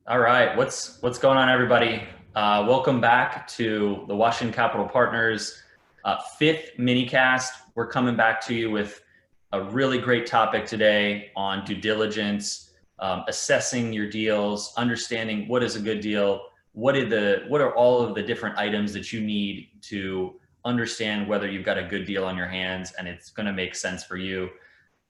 All right, what's going on, everybody? Welcome back to the Washington Capital Partners fifth minicast. We're coming back to you with a really great topic today on due diligence, assessing your deals, understanding what is a good deal, what are all of the different items that you need to understand whether you've got a good deal on your hands and it's going to make sense for you.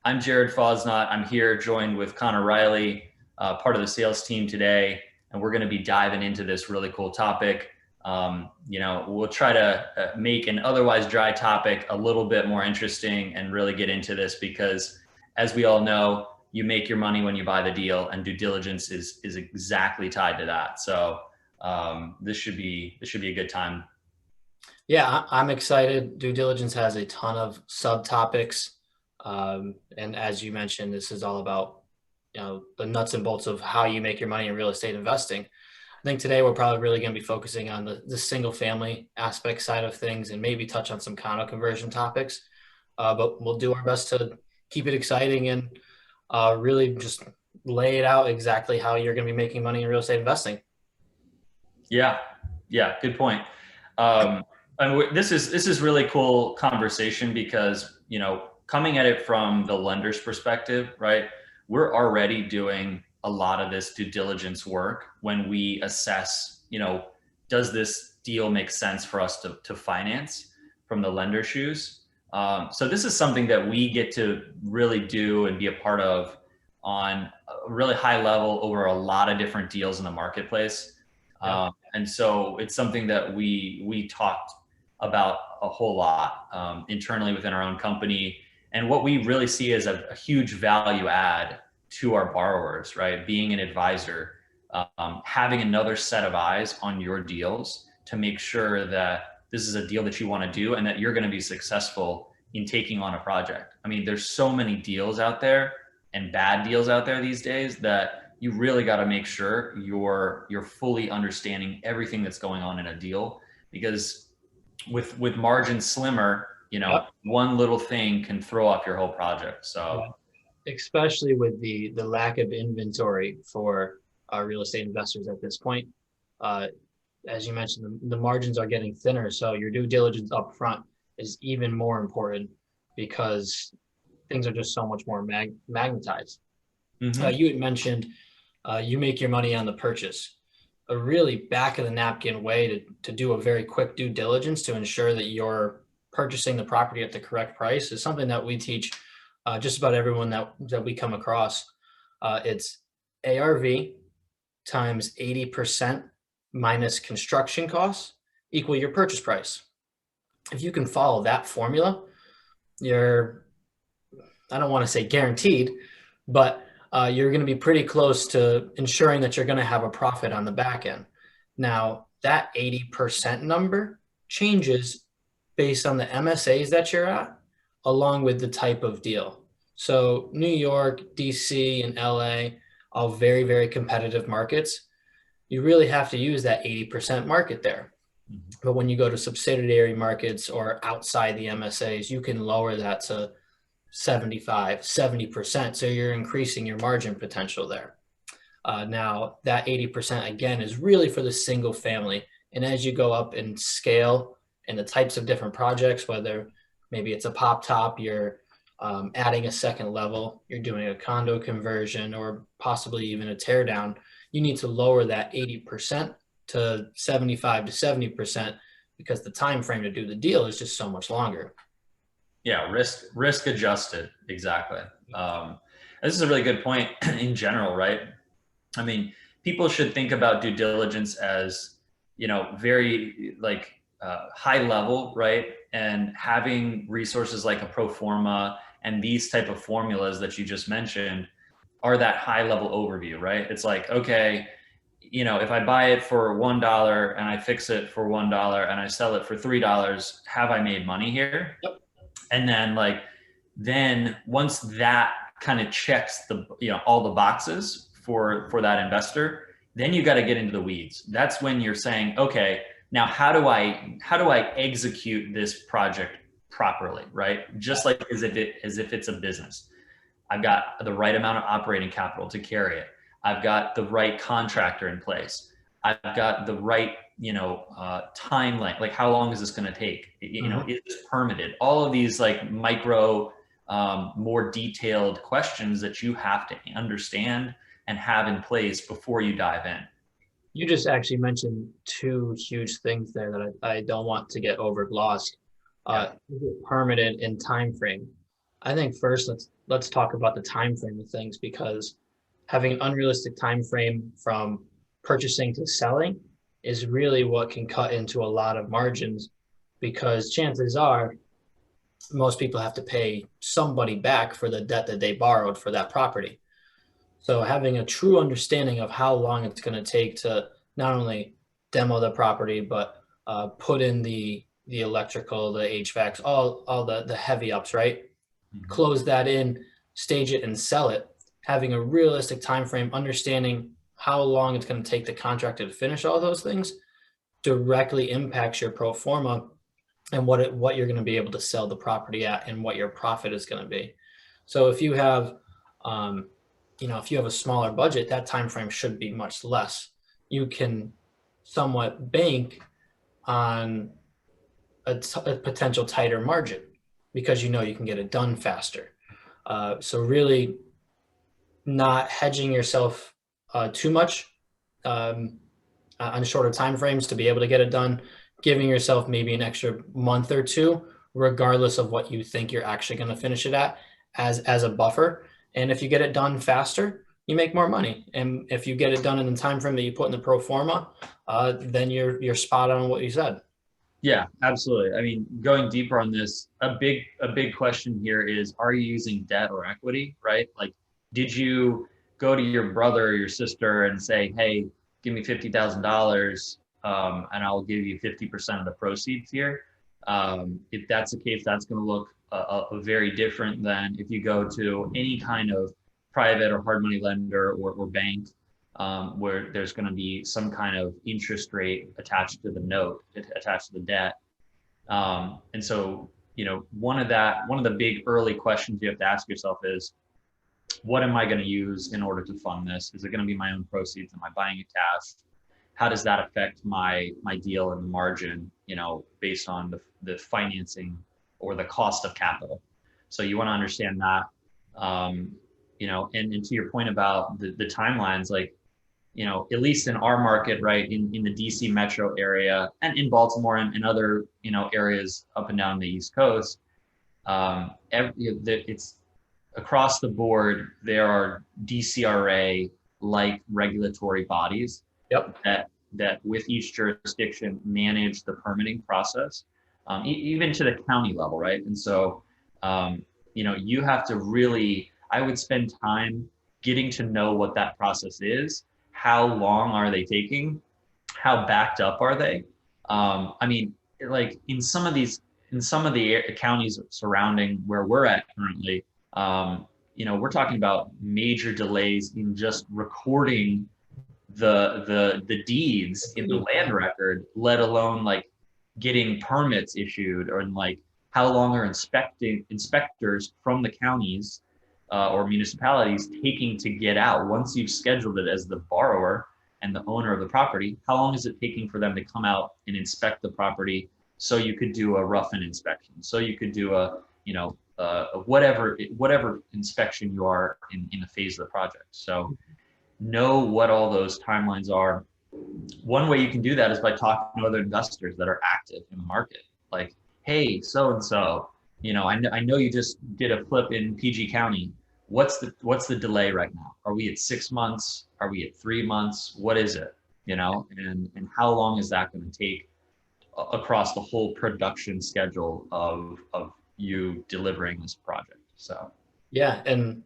I'm Jared Fausnaught. I'm here joined with Conor Reilly, part of the sales team today, and we're going to be diving into this really cool topic. We'll try to make an otherwise dry topic a little bit more interesting and really get into this because, as we all know, you make your money when you buy the deal, and due diligence is exactly tied to that. So this should be a good time. Yeah, I'm excited. Due diligence has a ton of subtopics. And as you mentioned, this is all about, the nuts and bolts of how you make your money in real estate investing. I think today we're probably really going to be focusing on the single family aspect side of things and maybe touch on some condo conversion topics. But we'll do our best to keep it exciting and really just lay it out exactly how you're going to be making money in real estate investing. Yeah, good point. And this is really cool conversation because, coming at it from the lender's perspective, right? We're already doing a lot of this due diligence work when we assess, does this deal make sense for us to finance from the lender's shoes? So this is something that we get to really do and be a part of on a really high level over a lot of different deals in the marketplace. Yeah. And so it's something that we talked about a whole lot internally within our own company. And what we really see as a huge value add to our borrowers, right? Being an advisor, having another set of eyes on your deals to make sure that this is a deal that you want to do and that you're going to be successful in taking on a project. I mean, there's so many deals out there and bad deals out there these days that you really got to make sure you're fully understanding everything that's going on in a deal, because with margins slimmer, Yep. one little thing can throw off your whole project. So Especially with the lack of inventory for real estate investors at this point. As you mentioned, the margins are getting thinner, so your due diligence up front is even more important because things are just so much more magnetized. You had mentioned you make your money on the purchase. A really back of the napkin way to do a very quick due diligence to ensure that you're purchasing the property at the correct price is something that we teach just about everyone that we come across. It's ARV times 80% minus construction costs equal your purchase price. If you can follow that formula, you're, I don't want to say guaranteed, but you're going to be pretty close to ensuring that you're going to have a profit on the back end. Now, that 80% number changes based on the MSAs that you're at, along with the type of deal. So New York, DC, and LA, all very, very competitive markets. You really have to use that 80% market there. But when you go to subsidiary markets or outside the MSAs, you can lower that to 75, 70%. So you're increasing your margin potential there. Now, that 80% again is really for the single family. And as you go up in scale and the types of different projects, whether maybe it's a pop top, you're adding a second level, you're doing a condo conversion, or possibly even a tear down, you need to lower that 80% to 75 to 70% because the time frame to do the deal is just so much longer. yeah, risk adjusted. Exactly. This is a really good point in general, right? I mean, people should think about due diligence as, very high level, right? And having resources like a pro forma and these type of formulas that you just mentioned are that high level overview, right? It's like, okay, if I buy it for $1 and I fix it for $1 and I sell it for $3, have I made money here? Yep. And then once that kind of checks all the boxes for that investor, then you got to get into the weeds. That's when you're saying, okay, now how do I execute this project properly, right? Just like as if it's a business. I've got the right amount of operating capital to carry it. I've got the right contractor in place. I've got the right, time length. Like, how long is this going to take? Mhm. Is this permitted? All of these like micro, more detailed questions that you have to understand and have in place before you dive in. You just actually mentioned two huge things there that I don't want to get overglossed. Yeah. Is it permitted in time frame? I think first let's talk about the time frame of things, because having an unrealistic time frame from purchasing to selling is really what can cut into a lot of margins, because chances are most people have to pay somebody back for the debt that they borrowed for that property. So having a true understanding of how long it's going to take to not only demo the property, but put in the electrical, the HVACs, all the heavy ups, right? Mhm. Close that in, stage it, and sell it. Having a realistic time frame, understanding how long it's going to take the contractor to finish all those things, directly impacts your pro forma and what you're going to be able to sell the property at and what your profit is going to be. So if you have, um, if you have a smaller budget, that time frame should be much less. You can somewhat bank on a potential tighter margin because you know you can get it done faster. So really not hedging yourself too much um, on shorter time frames to be able to get it done, giving yourself maybe an extra month or two, regardless of what you think you're actually going to finish it at, as a buffer. And if you get it done faster, you make more money. And if you get it done in the time frame that you put in the pro forma, then you're spot on what you said. Yeah, absolutely. I mean, going deeper on this, a big question here is, are you using debt or equity, right? Like, did you go to your brother or your sister and say, "Hey, give me $50,000, and I'll give you 50% of the proceeds here"? If that's the case, that's going to look very different than if you go to any kind of private or hard money lender or bank, where there's going to be some kind of interest rate attached to the note, attached to the debt. And so, one of the big early questions you have to ask yourself is, what am I going to use in order to fund this? Is it going to be my own proceeds? Am I buying it cash? How does that affect my deal and the margin, based on the financing or the cost of capital? So you want to understand that. And to your point about the timelines, like, at least in our market, right, in the DC metro area and in Baltimore and other, areas up and down the East Coast, it's across the board. There are DCRA like regulatory bodies Yep. that with each jurisdiction manage the permitting process, even to the county level, right? And so, you have to really, I would spend time getting to know what that process is. How long are they taking? How backed up are they? I mean, like in some of the counties surrounding where we're at currently, we're talking about major delays in just recording the deeds in the land record, let alone like getting permits issued, or like how long are inspectors from the counties, or municipalities taking to get out once you've scheduled it as the borrower and the owner of the property. How long is it taking for them to come out and inspect the property, so you could do a rough-in inspection, so you could do a, whatever inspection you are in the phase of the project. So know what all those timelines are. One way you can do that is by talking to other investors that are active in the market. Like, hey, so and so, I know you just did a flip in PG County. What's the delay right now? Are we at 6 months? Are we at 3 months? What is it? And how long is that going to take across the whole production schedule of you delivering this project? So Yeah, and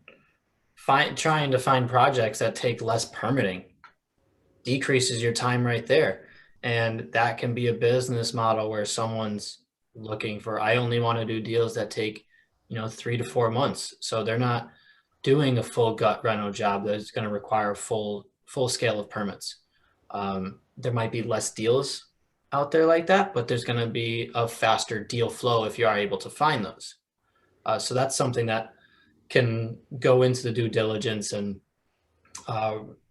trying to find projects that take less permitting decreases your time right there. And that can be a business model where someone's looking for, I only want to do deals that take, 3 to 4 months. So they're not doing a full gut reno job that's going to require full scale of permits. There might be less deals out there like that, but there's going to be a faster deal flow if you are able to find those. So that's something that can go into the due diligence and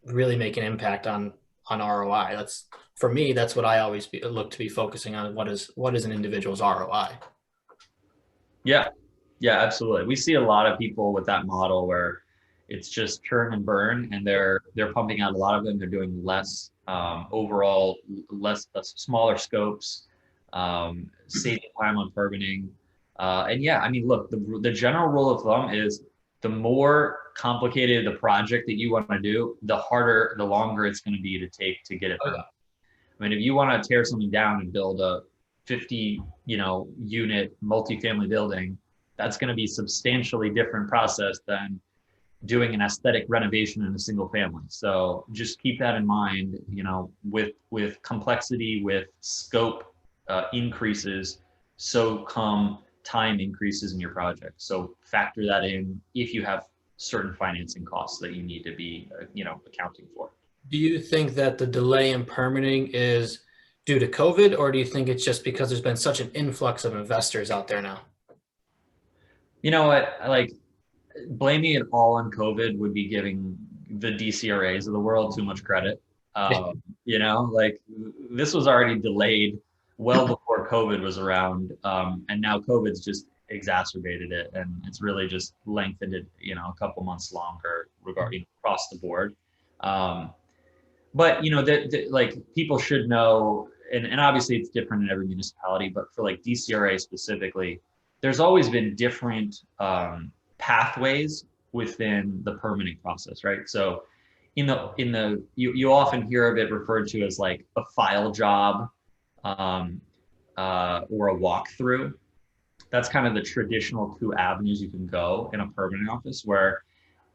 really make an impact on ROI. That's for me. That's what I always look to be focusing on. What is an individual's ROI? Yeah, yeah, absolutely. We see a lot of people with that model where it's just churn and burn, and they're pumping out a lot of them. They're doing less overall, less smaller scopes, saving time on permitting. And yeah, I mean, look, the general rule of thumb is the more complicated the project that you want to do, the harder, the longer it's going to be to take to get it Oh done. yeah. I mean, if you want to tear something down and build a 50, unit multifamily building, that's going to be substantially different process than doing an aesthetic renovation in a single family. So just keep that in mind, with complexity, with scope increases, so come time increases in your project. So factor that in if you have certain financing costs that you need to be, accounting for. Do you think that the delay in permitting is due to COVID, or do you think it's just because there's been such an influx of investors out there now? You know what? Like blaming it all on COVID would be giving the DCRAs of the world too much credit. Like this was already delayed well before COVID was around, and now COVID's just exacerbated it, and it's really just lengthened it, a couple months longer regarding across the board. Um, but like people should know, and obviously it's different in every municipality, but for like DCRA specifically, there's always been different pathways within the permitting process, right? So you often hear of it referred to as like a file job, um, or a walkthrough. That's kind of the traditional two avenues you can go in a permitting office, where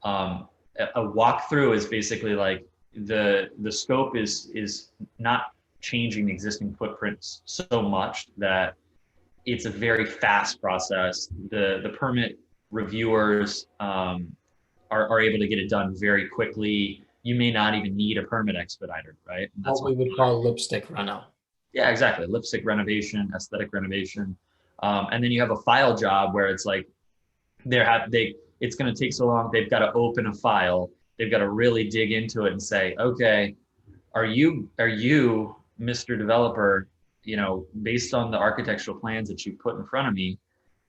a walkthrough is basically like the scope is not changing the existing footprints so much that it's a very fast process. The permit reviewers are able to get it done very quickly. You may not even need a permit expediter, right? And that's What we would call lipstick run. yeah, exactly. Lipstick renovation, aesthetic renovation, and then you have a file job where it's like it's going to take so long. They've got to open a file. They've got to really dig into it and say, okay, are you Mr. Developer, based on the architectural plans that you put in front of me,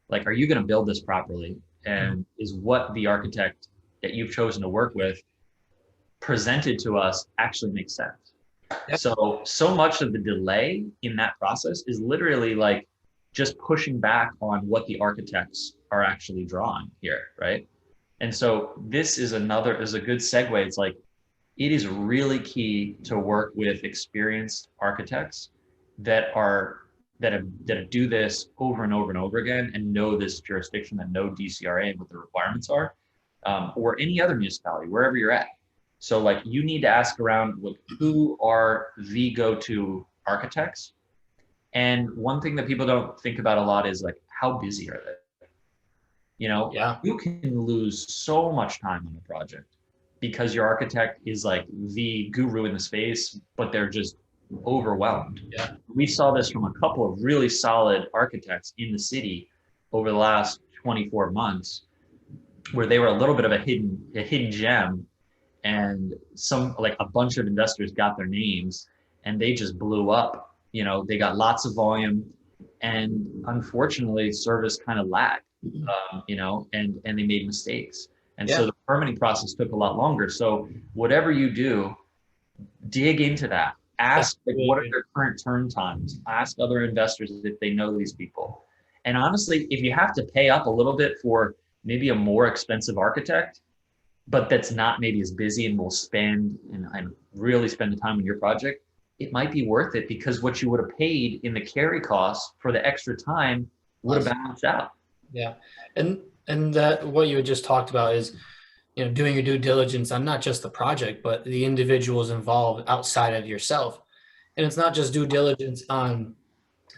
like, are you going to build this properly? And is what the architect that you've chosen to work with presented to us actually makes sense? Yep. So much of the delay in that process is literally like just pushing back on what the architects are actually drawing here, right? And so this is a good segue. It's like, it is really key to work with experienced architects that do this over and over and over again and know this jurisdiction and know DCRA and what the requirements are, or any other municipality, wherever you're at. So like you need to ask around with who are the go-to architects. And one thing that people don't think about a lot is like, how busy are they? Yeah. You can lose so much time on a project because your architect is like the guru in the space, but they're just overwhelmed. Yeah. We saw this from a couple of really solid architects in the city over the last 24 months, where they were a little bit of a hidden gem, and a bunch of investors got their names and they just blew up. They got lots of volume, and unfortunately service kind of lagged, and they made mistakes. And so the permitting process took a lot longer. So whatever you do, dig into that. Ask what are their current turn times. Ask other investors if they know these people. And honestly, if you have to pay up a little bit for maybe a more expensive architect, but that's not maybe as busy and will spend and really spend the time on your project, it might be worth it, because what you would have paid in the carry costs for the extra time would have balanced out. Yeah. And that what you had just talked about is, doing your due diligence on not just the project, but the individuals involved outside of yourself. And it's not just due diligence on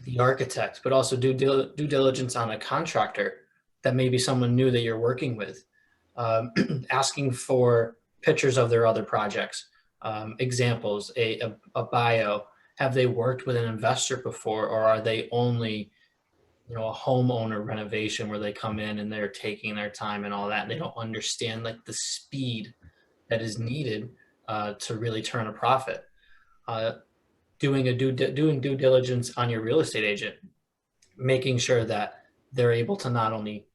the architect, but also due diligence on a contractor that maybe someone new that you're working with, asking for pictures of their other projects, examples, a bio. Have they worked with an investor before, or are they only a homeowner renovation where they come in and they're taking their time and all that, and they don't understand like the speed that is needed to really turn a profit. Uh, doing due diligence on your real estate agent, making sure that they're able to not only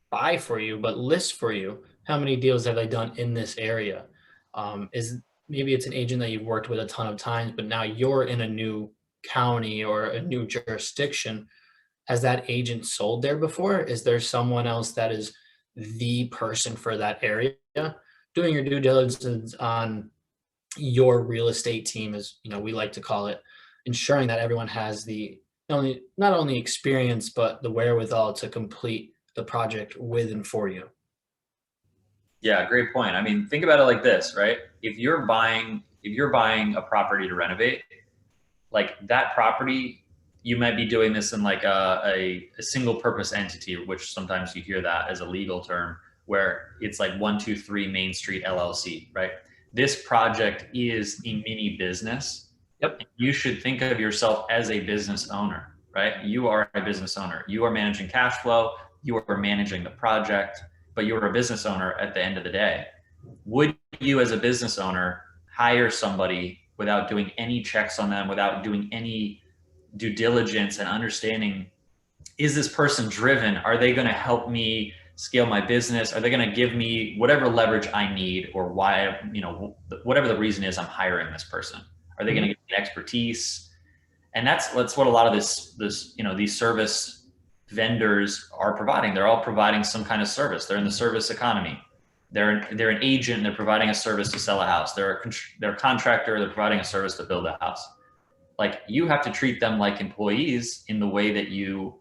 buy for you but list for you. How many deals have they done in this area? Is maybe it's an agent that you've worked with a ton of times, but now you're in a new county or a new jurisdiction. Has that agent sold there before? Is there someone else that is the person for that area? Doing your due diligence on your real estate team, as we like to call it, ensuring that everyone has the not only experience but the wherewithal to complete the project with and for you. Yeah, great point. I mean, think about it like this, right? If you're buying a property to renovate, like that property, you might be doing this in like a single purpose entity, which sometimes you hear that as a legal term, where it's like 123 Main Street LLC, right? This project is a mini business. Yep. You should think of yourself as a business owner, right? You are a business owner. You are managing cash flow. You are managing the project, but you're a business owner at the end of the day. Would you, as a business owner, hire somebody without doing any checks on them, without doing any due diligence and understanding, is this person driven? Are they going to help me scale my business? Are they going to give me whatever leverage I need, or why, whatever the reason is I'm hiring this person? Are they going to get the expertise? And that's what a lot of these service vendors are providing. They're all providing some kind of service. They're in the service economy. They're an agent and they're providing a service to sell a house. They're a contractor. They're providing a service to build a house. Like, you have to treat them like employees in the way that you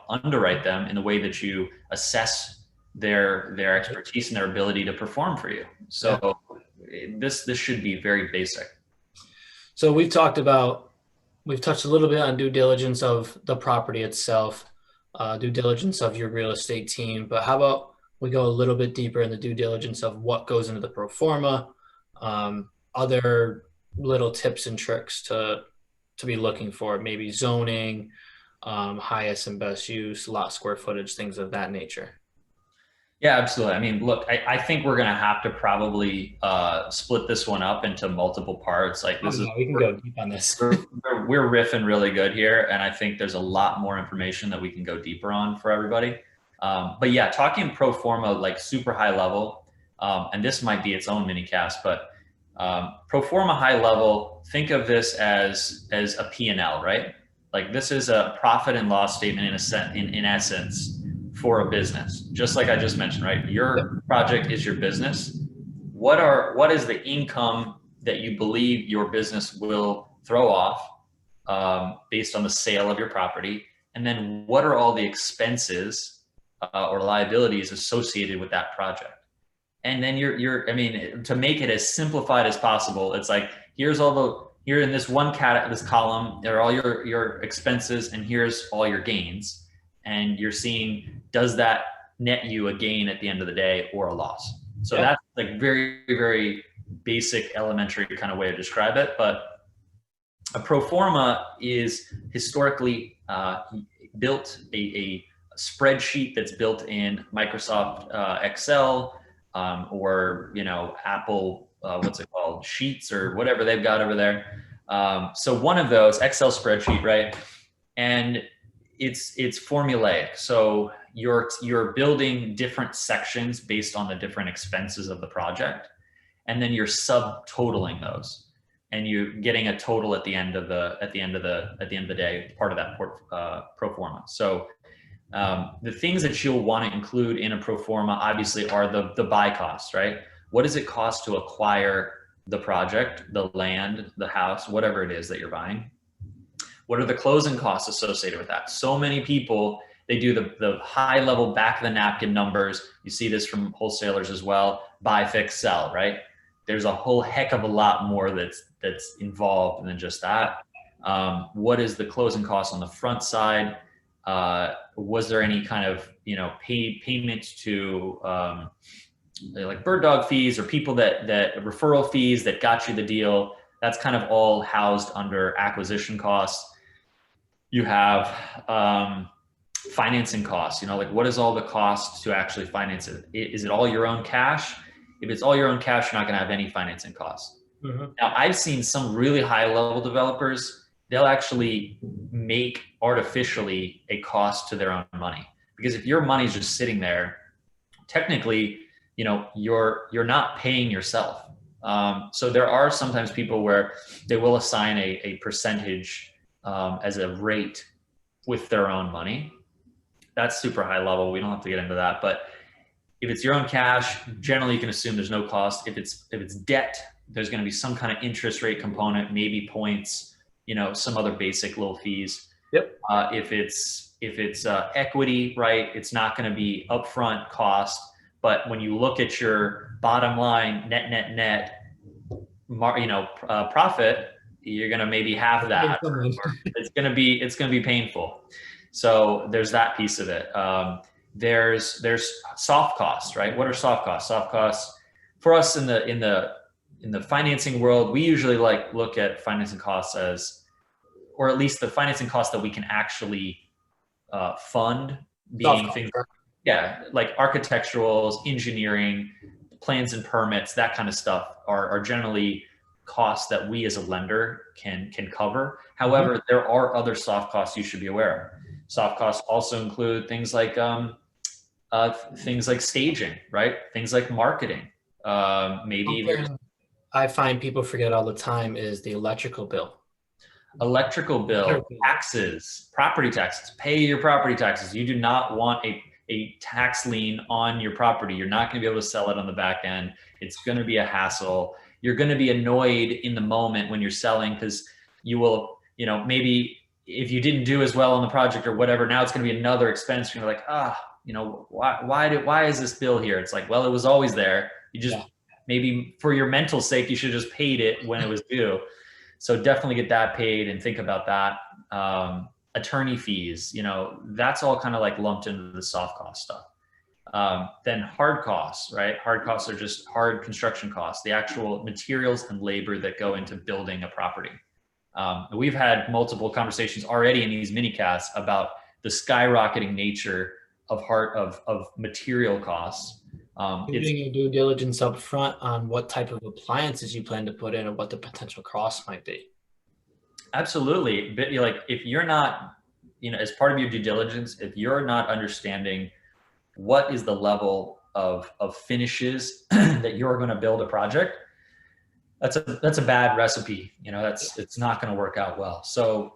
underwrite them, in the way that you assess their expertise and their ability to perform for you. So this should be very basic. So we've touched a little bit on due diligence of the property itself, due diligence of your real estate team, but how about we go a little bit deeper in the due diligence of what goes into the pro forma, other little tips and tricks to be looking for, maybe zoning, highest and best use, lot square footage, things of that nature. Yeah, absolutely. I mean, look, I think we're going to have to probably split this one up into multiple parts. Like, we can go deep on this. we're riffing really good here, and I think there's a lot more information that we can go deeper on for everybody. But yeah, talking pro forma, like super high level, and this might be its own mini cast, but pro forma high level, think of this as a P&L, right? Like, this is a profit and loss statement in essence for a business. Just like I just mentioned, right? Your project is your business. What is the income that you believe your business will throw off based on the sale of your property? And then what are all the expenses or liabilities associated with that project? And then I mean, to make it as simplified as possible, it's like, here in this this column, there are all your expenses, and here's all your gains. And you're seeing, does that net you a gain at the end of the day or a loss? So that's like very, very basic, elementary kind of way to describe it. But a pro forma is historically built a spreadsheet that's built in Microsoft Excel or Apple, what's it called, Sheets or whatever they've got over there. So one of those Excel spreadsheet, right? And it's formulaic. So you're building different sections based on the different expenses of the project, and then you're subtotaling those, and you're getting a total at the end of the day, part of that pro forma. So the things that you'll want to include in a pro forma obviously are the buy costs, right? What does it cost to acquire the project, the land, the house, whatever it is that you're buying? What are the closing costs associated with that? So many people, they do the high level back of the napkin numbers. You see this from wholesalers as well. Buy, fix, sell, right? There's a whole heck of a lot more that's involved than just that. What is the closing cost on the front side? Was there any kind of payments to like bird dog fees or people that referral fees that got you the deal? That's kind of all housed under acquisition costs. You have financing costs, like what is all the costs to actually finance it? Is it all your own cash? If it's all your own cash, you're not going to have any financing costs. Mm-hmm. Now, I've seen some really high level developers, they'll actually make artificially a cost to their own money. Because if your money's just sitting there, technically, you're not paying yourself. So there are sometimes people where they will assign a percentage as a rate with their own money. That's super high level. We don't have to get into that. But if it's your own cash, generally you can assume there's no cost. If it's debt, there's going to be some kind of interest rate component, maybe points, some other basic little fees. Yep. If it's equity, right, it's not going to be upfront cost. But when you look at your bottom line, net, profit, you're going to maybe have that. It's going to be painful. So there's that piece of it. There's soft costs, right? What are soft costs? Soft costs for us in the financing world, we usually look at financing costs as, or at least the financing costs that we can actually fund, being things, like architecturals, engineering, plans and permits, that kind of stuff are generally costs that we as a lender can cover. However, there are other soft costs you should be aware of. Soft costs also include things like staging, right? Things like marketing. I find people forget all the time is the electrical bill. Electrical bill, taxes, property taxes. Pay your property taxes. You do not want a tax lien on your property. You're not going to be able to sell it on the back end. It's going to be a hassle. You're going to be annoyed in the moment when you're selling because you will, maybe if you didn't do as well on the project or whatever, now it's going to be another expense. You're like, why is this bill here? It's like, well, it was always there. You just maybe for your mental sake, you should have just paid it when it was due. So definitely get that paid and think about that. Attorney fees, that's all kind of like lumped into the soft cost stuff. Then hard costs, right? Hard costs are just hard construction costs, the actual materials and labor that go into building a property. We've had multiple conversations already in these minicasts about the skyrocketing nature of material costs. Doing your due diligence up front on what type of appliances you plan to put in and what the potential costs might be. Absolutely. But if you're not, as part of your due diligence, if you're not understanding what is the level of finishes that you're going to build a project, that's a bad recipe. It's not going to work out well. So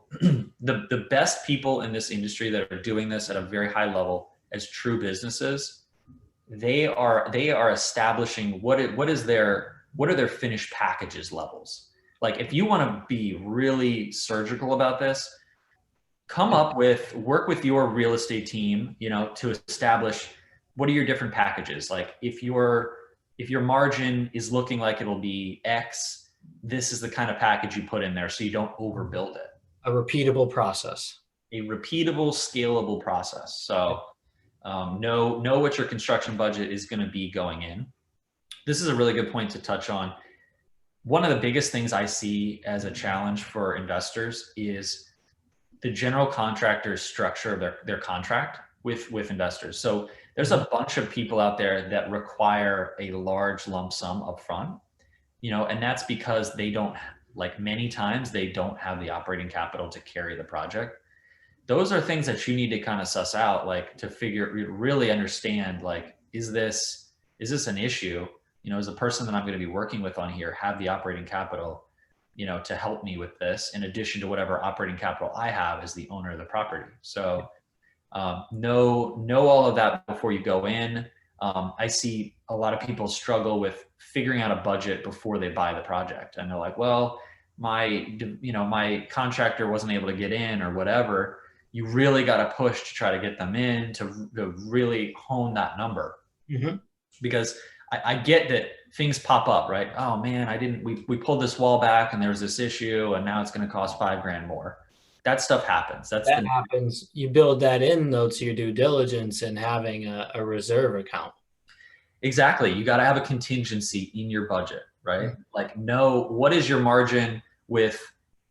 the best people in this industry that are doing this at a very high level as true businesses, they are establishing what are their finished packages levels. Like if you want to be really surgical about this, work with your real estate team, to establish what are your different packages. Like if your margin is looking like it'll be X, this is the kind of package you put in there so you don't overbuild it. A repeatable process. A repeatable, scalable process. So know what your construction budget is going to be going in. This is a really good point to touch on. One of the biggest things I see as a challenge for investors is the general contractor's structure of their contract with investors. So there's a bunch of people out there that require a large lump sum up front, and that's because many times they don't have the operating capital to carry the project. Those are things that you need to kind of suss out, to really understand, is this an issue? As a person that I'm going to be working with on here, have the operating capital, to help me with this, in addition to whatever operating capital I have as the owner of the property. So know all of that before you go in. I see a lot of people struggle with figuring out a budget before they buy the project. And they're like, well, my contractor wasn't able to get in or whatever. You really got to push to try to get them in to really hone that number. Mm-hmm. Because I get that things pop up, right? Oh man, we pulled this wall back and there was this issue and now it's going to cost $5,000 more. That stuff happens. That happens. You build that in though to your due diligence and having a reserve account. Exactly. You got to have a contingency in your budget, right? Mm-hmm. Know what is your margin with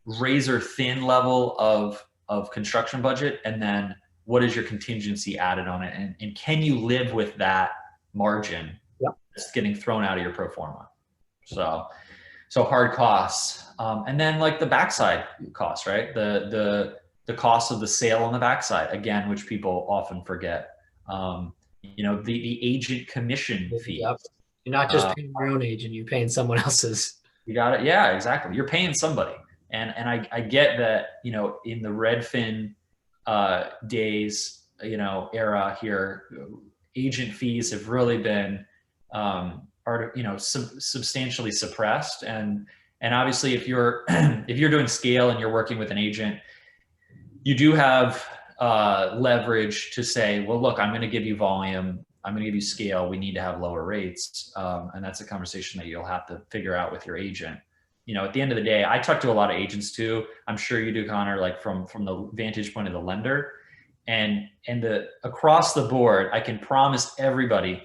razor thin level of construction budget, and then what is your contingency added on it, and can you live with that margin It's getting thrown out of your pro forma. So hard costs. And then like the backside costs, right? The cost of the sale on the backside, again, which people often forget. The agent commission fee. Yep. You're not just paying your own agent, you're paying someone else's. You got it. Yeah, exactly. You're paying somebody. And I get that, in the Redfin days, era here, agent fees have really been substantially suppressed. And obviously if you're if you're doing scale and you're working with an agent, you do have leverage to say, well, look, I'm going to give you volume. I'm going to give you scale. We need to have lower rates. And that's a conversation that you'll have to figure out with your agent. At the end of the day, I talk to a lot of agents too. I'm sure you do, Connor, like from the vantage point of the lender, and across the board, I can promise everybody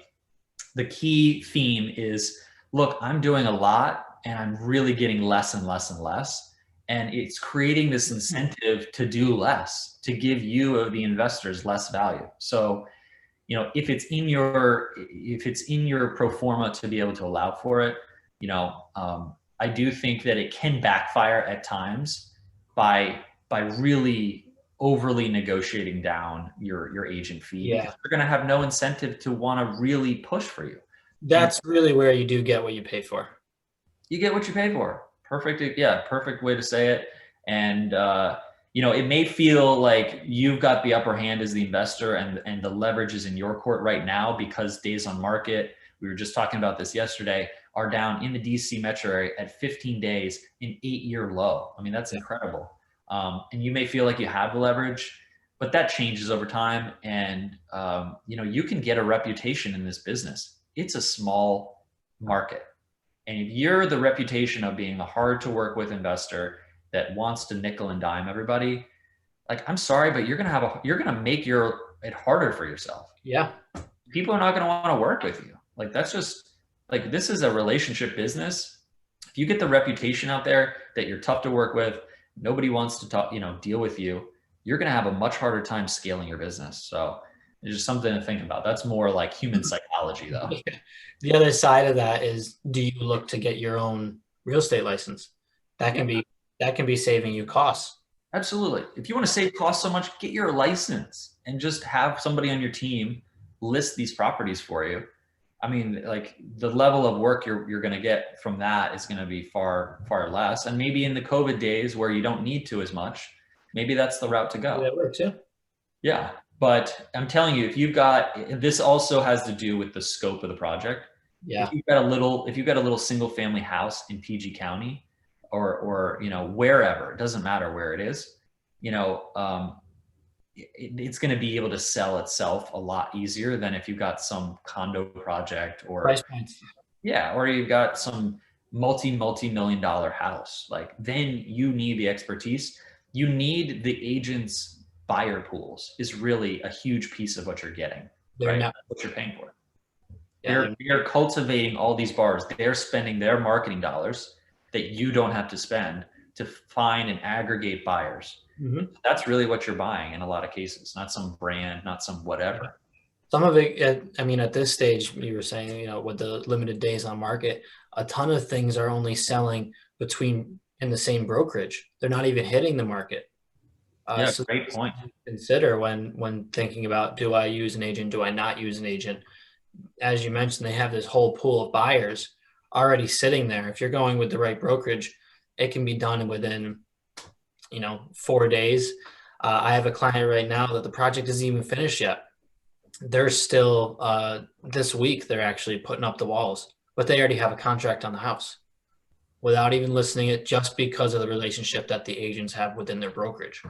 the key theme is, look, I'm doing a lot and I'm really getting less and less and less. And it's creating this incentive to do less, to give you, the investors, less value. So, if it's in your pro forma to be able to allow for it, I do think that it can backfire at times by really overly negotiating down your agent fee. Yeah. Because they're going to have no incentive to want to really push for you. That's really where you do get what you pay for. You get what you pay for. Perfect. Yeah. Perfect way to say it. And, it may feel like you've got the upper hand as the investor and the leverage is in your court right now because days on market, we were just talking about this yesterday, are down in the DC metro area at 15 days, an 8-year low. I mean, that's incredible. And you may feel like you have the leverage, but that changes over time. And, you can get a reputation in this business. It's a small market. And if you're the reputation of being a hard to work with investor that wants to nickel and dime everybody, like, I'm sorry, but you're going to make it harder for yourself. Yeah. People are not going to want to work with you. Like, that's just like, this is a relationship business. If you get the reputation out there that you're tough to work with, nobody wants to talk, deal with you, you're going to have a much harder time scaling your business. So it's just something to think about. That's more like human psychology though. The other side of that is, do you look to get your own real estate license? That can be saving you costs. Absolutely. If you want to save costs so much, get your license and just have somebody on your team list these properties for you. I mean, like, the level of work you're going to get from that is going to be far, far less. And maybe in the COVID days where you don't need to as much, maybe that's the route to go. That works, yeah. Yeah. But I'm telling you, this also has to do with the scope of the project. Yeah. If you've got a little single family house in PG County or wherever, it doesn't matter where it is, it's going to be able to sell itself a lot easier than if you've got some condo project or price points. Yeah. Or you've got some multi-million dollar house. Like, then you need the expertise. You need the agent's buyer pools is really a huge piece of what you're getting, right? That's what you're paying for. Yeah, they're cultivating all these bars. They're spending their marketing dollars that you don't have to spend to find and aggregate buyers. Mm-hmm. That's really what you're buying in a lot of cases, not some brand, not some whatever. Some of it, I mean, at this stage, you were saying, with the limited days on market, a ton of things are only selling in the same brokerage. They're not even hitting the market. So great point. Consider when thinking about, do I use an agent? Do I not use an agent? As you mentioned, they have this whole pool of buyers already sitting there. If you're going with the right brokerage, it can be done within, 4 days. I have a client right now that the project isn't even finished yet. They're still, this week, they're actually putting up the walls, but they already have a contract on the house without even listing it, just because of the relationship that the agents have within their brokerage.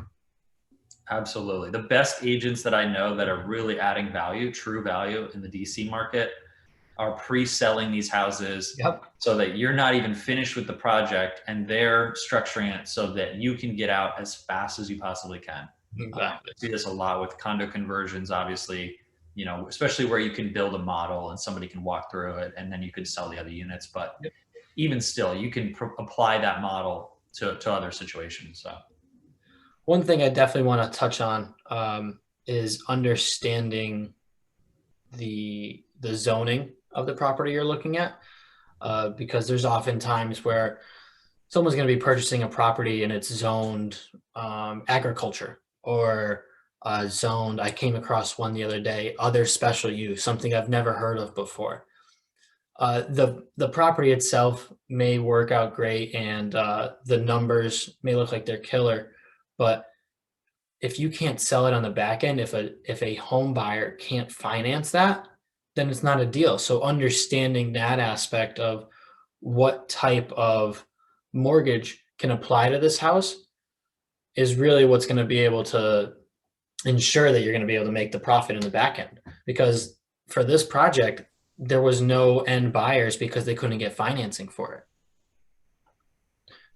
Absolutely. The best agents that I know that are really adding value, true value in the DC market, are pre-selling these houses. Yep. So that you're not even finished with the project, and they're structuring it so that you can get out as fast as you possibly can. Exactly. I see this a lot with condo conversions, obviously, especially where you can build a model and somebody can walk through it and then you can sell the other units. But even still, you can apply that model to other situations. So one thing I definitely want to touch on is understanding the zoning of the property you're looking at, because there's often times where someone's going to be purchasing a property and it's zoned agriculture, or zoned, I came across one the other day, other special use, something I've never heard of before. The property itself may work out great, and the numbers may look like they're killer, but if you can't sell it on the back end, if a home buyer can't finance that, then it's not a deal. So understanding that aspect of what type of mortgage can apply to this house is really what's going to be able to ensure that you're going to be able to make the profit in the back end. Because for this project, there was no end buyers because they couldn't get financing for it.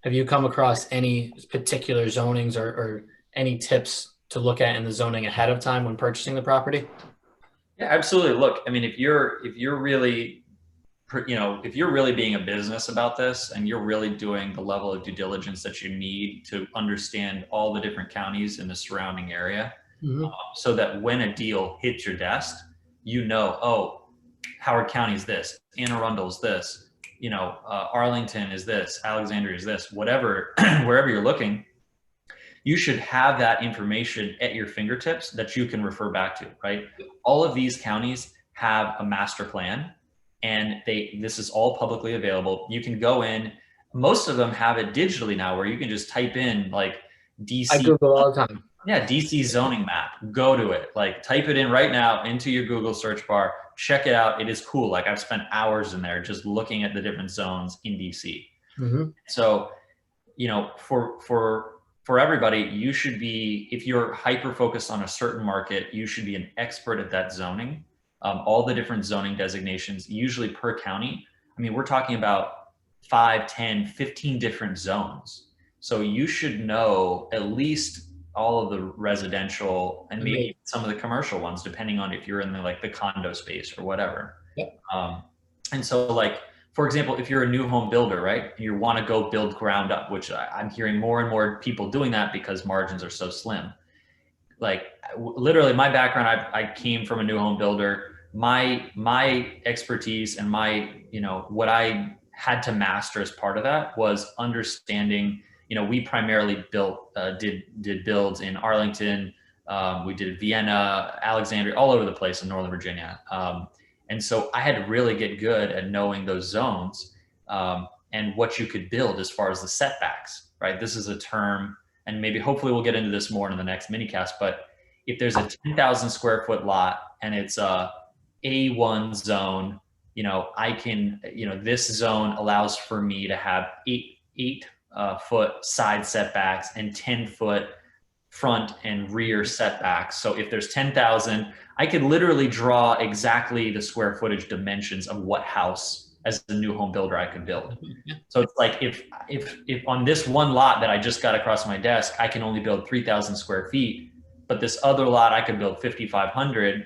Have you come across any particular zonings or any tips to look at in the zoning ahead of time when purchasing the property? Yeah, absolutely. Look, I mean, if you're really, if you're really being a business about this and you're really doing the level of due diligence that you need to understand all the different counties in the surrounding area, so that when a deal hits your desk, oh, Howard County is this, Anne Arundel is this, Arlington is this, Alexandria is this, whatever, wherever you're looking, you should have that information at your fingertips that you can refer back to, right? All of these counties have a master plan, and this is all publicly available. You can go in, most of them have it digitally now, where you can just type in like DC. I Google all the time. Yeah, DC zoning map, go to it. Like type it in right now into your Google search bar, check it out. It is cool. Like I've spent hours in there just looking at the different zones in DC. So, for everybody, you should be, if you're hyper focused on a certain market, you should be an expert at that zoning. All the different zoning designations, usually per county. I mean, we're talking about 5, 10, 15 different zones. So you should know at least all of the residential and maybe some of the commercial ones, depending on if you're in the condo space or whatever. Yep. And so like, for example, if you're a new home builder, right, and you want to go build ground up, which I'm hearing more and more people doing that because margins are so slim. Like literally my background, I came from a new home builder. My expertise and what I had to master as part of that was understanding, we primarily did builds in Arlington. We did Vienna, Alexandria, all over the place in Northern Virginia. And so I had to really get good at knowing those zones and what you could build as far as the setbacks, right? This is a term, and maybe hopefully we'll get into this more in the next minicast, but if there's a 10,000 square foot lot and it's a A1 zone, this zone allows for me to have eight foot side setbacks and 10-foot front and rear setbacks. So if there's 10,000, I could literally draw exactly the square footage dimensions of what house as a new home builder I could build. So it's like if on this one lot that I just got across my desk, I can only build 3,000 square feet, but this other lot I could build 5,500.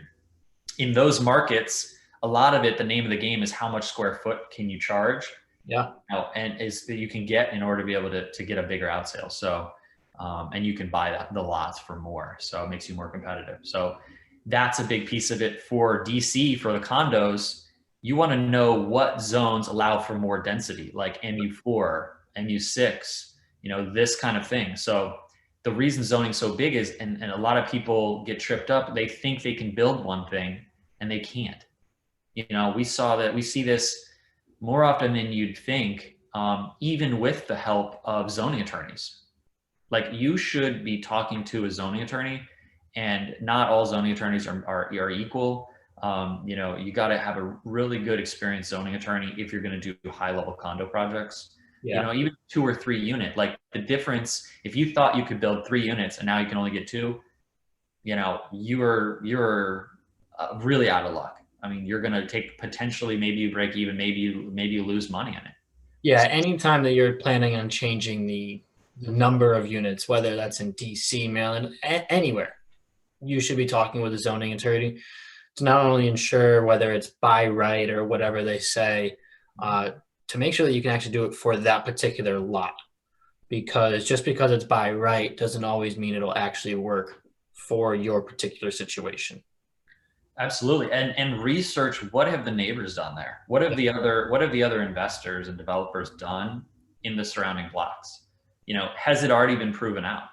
In those markets, a lot of it, the name of the game is how much square foot can you charge? Yeah. And is that you can get in order to be able to get a bigger out sale. So, and you can buy the lots for more. So it makes you more competitive. So that's a big piece of it for DC. For the condos, you want to know what zones allow for more density, like MU4, MU6, this kind of thing. So the reason zoning is so big is, and a lot of people get tripped up, they think they can build one thing and they can't. We see this more often than you'd think, even with the help of zoning attorneys. Like you should be talking to a zoning attorney, and not all zoning attorneys are equal. You got to have a really good experienced zoning attorney if you're going to do high level condo projects. Yeah. Even 2 or 3 unit, like the difference, if you thought you could build 3 units and now you can only get 2, you're really out of luck. I mean, you're going to take potentially, maybe you break even, maybe you lose money on it. Yeah. Anytime that you're planning on changing the number of units, whether that's in DC, Maryland, anywhere, you should be talking with a zoning attorney to not only ensure whether it's by right or whatever they say, to make sure that you can actually do it for that particular lot. Because just because it's by right doesn't always mean it'll actually work for your particular situation. Absolutely. And research, what have the neighbors done there? What have the other investors and developers done in the surrounding blocks? Has it already been proven out?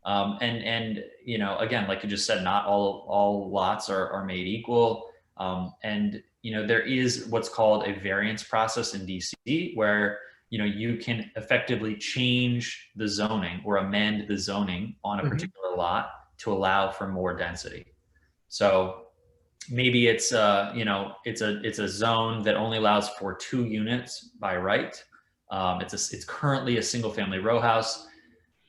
And again, like you just said, not all lots are made equal. And there is what's called a variance process in DC where you can effectively change the zoning or amend the zoning on a particular lot to allow for more density. So maybe it's it's a zone that only allows for 2 units by right. It's currently a single family row house,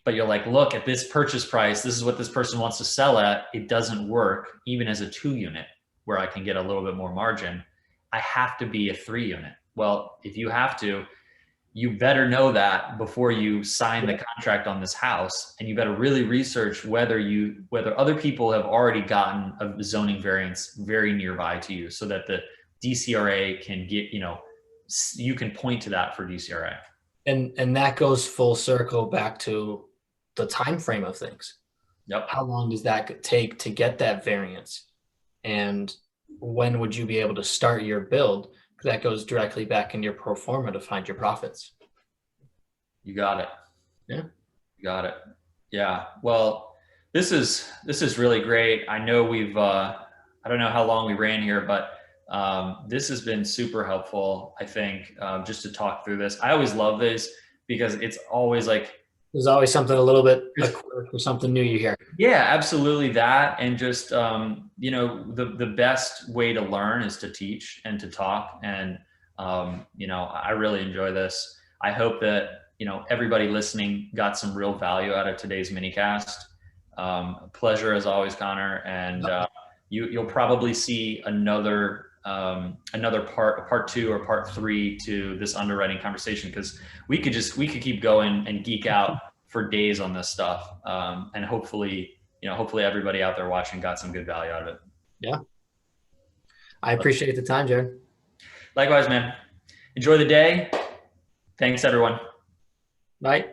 but you're like, look at this purchase price. This is what this person wants to sell at. It doesn't work even as a 2 unit where I can get a little bit more margin. I have to be a 3 unit. Well, if you have to, you better know that before you sign the contract on this house, and you better really research whether other people have already gotten a zoning variance very nearby to you, so that the DCRA can get, you can point to that for DCRA. And that goes full circle back to the time frame of things. Yep. How long does that take to get that variance? And when would you be able to start your build? That goes directly back in your pro forma to find your profits. You got it. Yeah. You got it. Yeah. Well, this is really great. I know we've, I don't know how long we ran here, but this has been super helpful, I think, just to talk through this. I always love this because it's always like, there's always something a little bit or something new you hear. Yeah, absolutely that. And just, the best way to learn is to teach and to talk. And, I really enjoy this. I hope that, everybody listening got some real value out of today's minicast. Pleasure as always, Connor. And you'll probably see another part 2 or part 3 to this underwriting conversation, because we could keep going and geek out for days on this stuff. And hopefully everybody out there watching got some good value out of it. Yeah. I appreciate the time, Jared. Likewise, man. Enjoy the day. Thanks, everyone. Bye.